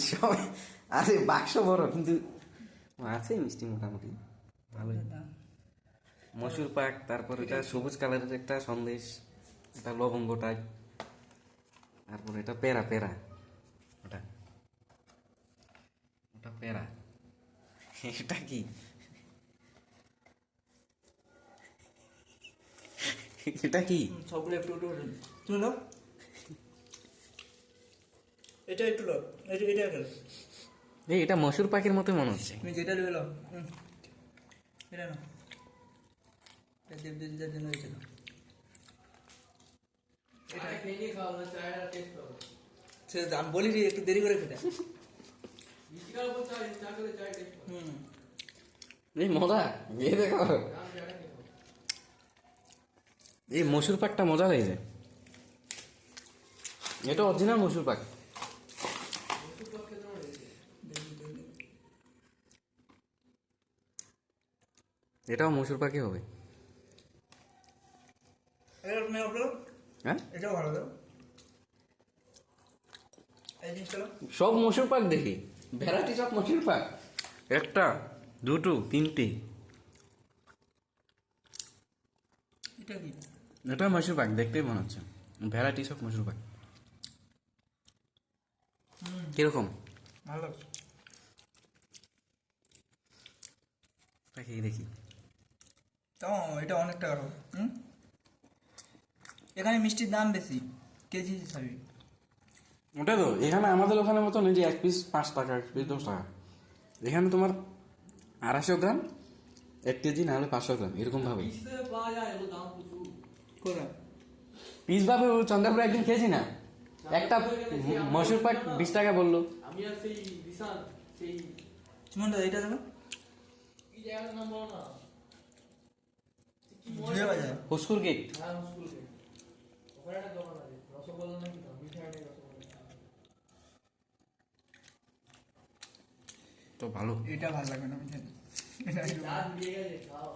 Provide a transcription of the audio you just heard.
সব আরে বাক্স বড় কিন্তু আছে মিষ্টি মোটামুটি ভালোই। মসুর পাক, তারপর এটা সবুজ কালারের একটা সন্দেশ, এটা লবঙ্গ টাইপ, তারপর এটা পেরা পেরা, ওটা ওটা পেরা। এটা কি? এটা কি? সবগুলো একটু একটু তুলে নাও। এটা একটু নাও, এটা গেল। এই এটা মসুর পাকের মতো মনে হচ্ছে। তুমি যেটা নিয়ে নাও, এটা নাও। এটা দেবদের জন্য এটা নাও। এটা খেয়ে খাও না, চায়টা টেস্ট করো। সে আমি বলি যে একটু দেরি করে খেতে। বিকাল পর চায় চা করে চায় টেস্ট করো। এই মজা, এই দেখো এই মসুর পাকটা মজা হয়েছে। এটা অরিজিনাল মসুর পাক। এটাও মসুর পাকই হবে। এটা নাও বলো। হ্যাঁ, এটাও ভালো দাও। এই জিনিসটা নাও। সব মসুর পাক দেখি, ভ্যারাইটি সব মসুর পাক। একটা, দুটো, তিনটে। এটা কি? এটা মসুর পাক, দেখতেই মনে হচ্ছে ভ্যারাইটি সব মসুর পাক। কিরকম? ভালো। দেখি দেখি। তাও এটা অনেক টাকা হবে। এখানে মিষ্টির দাম বেশি, কেজি হিসাবে। ওটা তো এখানে আমাদের ওখানে মতো নেই যে এক পিস 5 টাকা, এক পিস 10 টাকা। এখানে তোমার 250 গ্রাম 1 কেজি, না হলে 500 গ্রাম, এরকম ভাবে কোথায়? পিস ভাবে। ও চন্দ্রপুরে একদিন খেয়েছি না, একটা মসুর পাক 20 টাকা বললো। আমি আর সেই বিশাল সেই সুমন দা এটা দেবো। কি জায়গাটার নাম বলো না, কি ঝুড়ে বাজার। হুস্কুর গেট। হ্যাঁ স্কুল থেকে ওখানে একটা দোকান আছে রসগোল্লা নাকি না মিঠাই নেই রসগোল্লা। তো ভালো। এটা ভালো লাগবে না, আমি জানি। এটা যা দিয়ে গেছে খাও।